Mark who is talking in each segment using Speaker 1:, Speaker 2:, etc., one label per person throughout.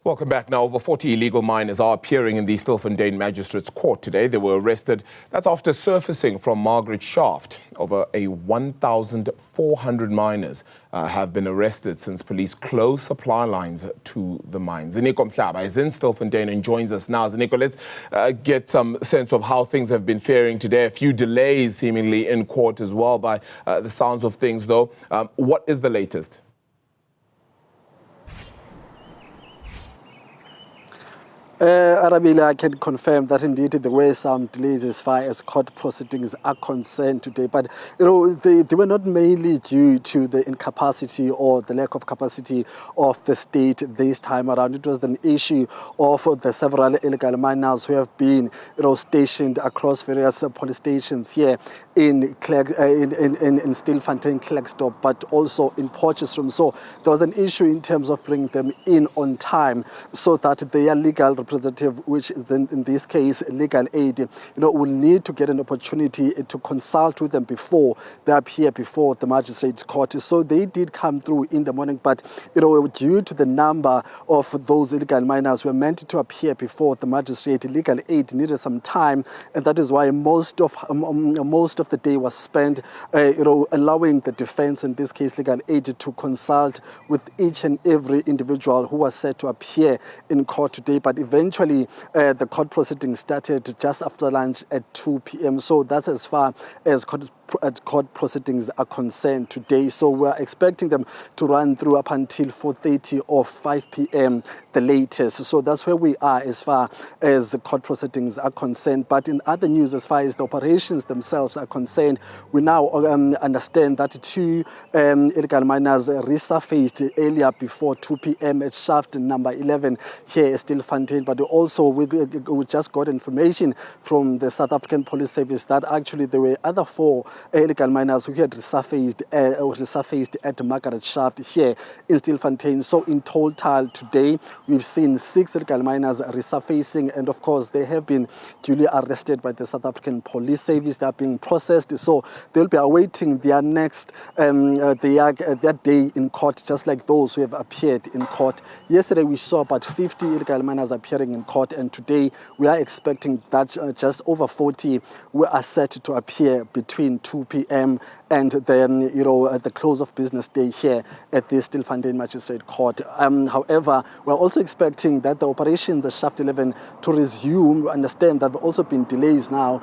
Speaker 1: Welcome back. Now, over 40 illegal miners are appearing in the Stilfontein Magistrate's Court today. They were arrested. That's after surfacing from Margaret shaft. Over 1,400 miners have been arrested since police closed supply lines to the mines. Ziniko Mhlaba is in Stilfontein and joins us now. Ziniko, let's get some sense of how things have been faring today. A few delays seemingly in court as well by the sounds of things, though. What is the latest?
Speaker 2: Arabile, I can confirm that indeed there were some delays as far as court proceedings are concerned today. But they were not mainly due to the incapacity or the lack of capacity of the state this time around. It was an issue of the several illegal miners who have been stationed across various police stations here in Stilfontein, Klerksdorp, but also in Potchefstroom. So there was an issue in terms of bringing them in on time so that their legal representative, which then in this case legal aid, will need to get an opportunity to consult with them before they appear before the magistrate's court. So they did come through in the morning, but due to the number of those illegal miners who were meant to appear before the magistrate, legal aid needed some time, and that is why most of the day was spent allowing the defense, in this case legal aid, to consult with each and every individual who was set to appear in court today. But eventually the court proceedings started just after lunch at 2 p.m. So that's as far as court proceedings are concerned today. So we're expecting them to run through up until 4:30 or 5 p.m. the latest. So that's where we are as far as the court proceedings are concerned. But in other news, as far as the operations themselves are concerned, we now understand that two illegal miners resurfaced earlier before 2 p.m. at shaft number 11 here at Stilfontein. But also we just got information from the South African Police Service that actually there were other 4 illegal miners who had resurfaced at Margaret shaft here in Stilfontein. So in total today we've seen 6 illegal miners resurfacing, and of course they have been duly arrested by the South African Police Service. They are being processed, so they'll be awaiting their next their day in court, just like those who have appeared in court. Yesterday we saw about 50 illegal miners appearing in court, and today we are expecting that just over 40 are set to appear between 2 p.m. and then at the close of business day here at the Stilfontein Magistrate Court. However, we're also expecting that the operation, the shaft 11, to resume. We understand there have also been delays now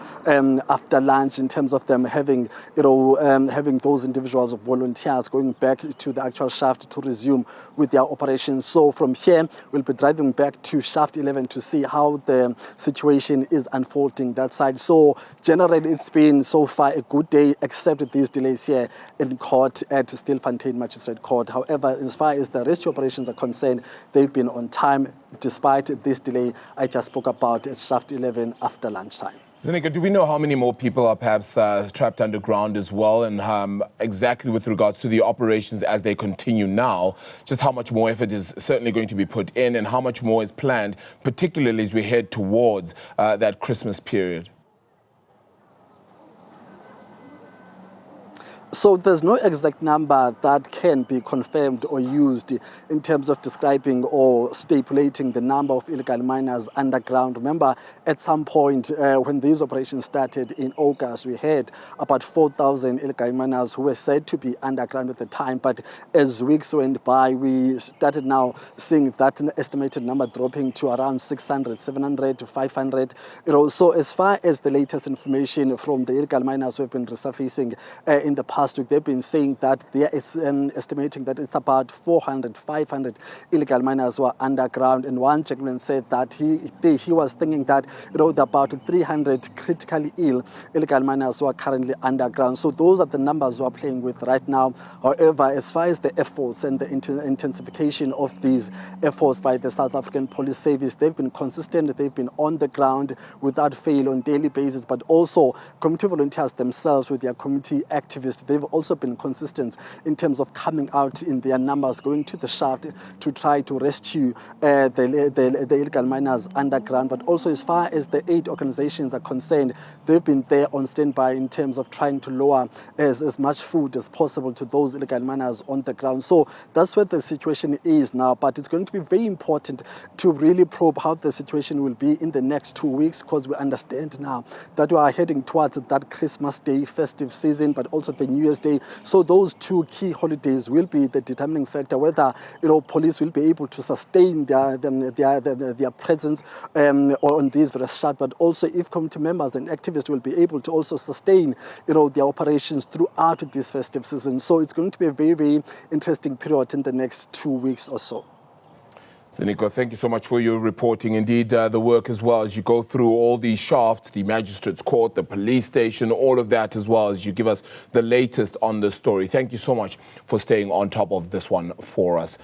Speaker 2: after lunch in terms of them having having those individuals, volunteers, going back to the actual shaft to resume with their operations. So from here we'll be driving back to shaft 11 to see how the situation is unfolding that side. So generally it's been so far a good day, except these delays here in court at Stilfontein Magistrate Court. However, as far as the rescue operations are concerned, they've been on time despite this delay I just spoke about at shaft 11 after lunchtime.
Speaker 1: Ziniko, do we know how many more people are perhaps trapped underground as well, and exactly with regards to the operations as they continue now, just how much more effort is certainly going to be put in and how much more is planned, particularly as we head towards that Christmas period?
Speaker 2: So there's no exact number that can be confirmed or used in terms of describing or stipulating the number of illegal miners underground. Remember, at some point when these operations started in August, we had about 4,000 illegal miners who were said to be underground at the time. But as weeks went by, we started now seeing that estimated number dropping to around 600, 700 to 500. So as far as the latest information from the illegal miners who have been resurfacing in the past week, they've been saying that they are estimating that it's about 400, 500 illegal miners who are underground. And one gentleman said that he was thinking that there are about 300 critically ill illegal miners who are currently underground. So those are the numbers we are playing with right now. However, as far as the efforts and the intensification of these efforts by the South African Police Service, they've been consistent. They've been on the ground without fail on a daily basis, but also community volunteers themselves with their community activists. they've also been consistent in terms of coming out in their numbers, going to the shaft to try to rescue the illegal miners underground. But also, as far as the aid organizations are concerned, they've been there on standby in terms of trying to lower as much food as possible to those illegal miners on the ground. So that's where the situation is now. But it's going to be very important to really probe how the situation will be in the next 2 weeks, because we understand now that we are heading towards that Christmas Day festive season, but also the New Year's Day. So those two key holidays will be the determining factor whether police will be able to sustain their presence on these various shots, but also if community members and activists will be able to also sustain their operations throughout this festive season. So it's going to be a very, very interesting period in the next 2 weeks or so.
Speaker 1: Ziniko, thank you so much for your reporting. Indeed, the work as well as you go through all these shafts, the magistrate's court, the police station, all of that as well as you give us the latest on the story. Thank you so much for staying on top of this one for us.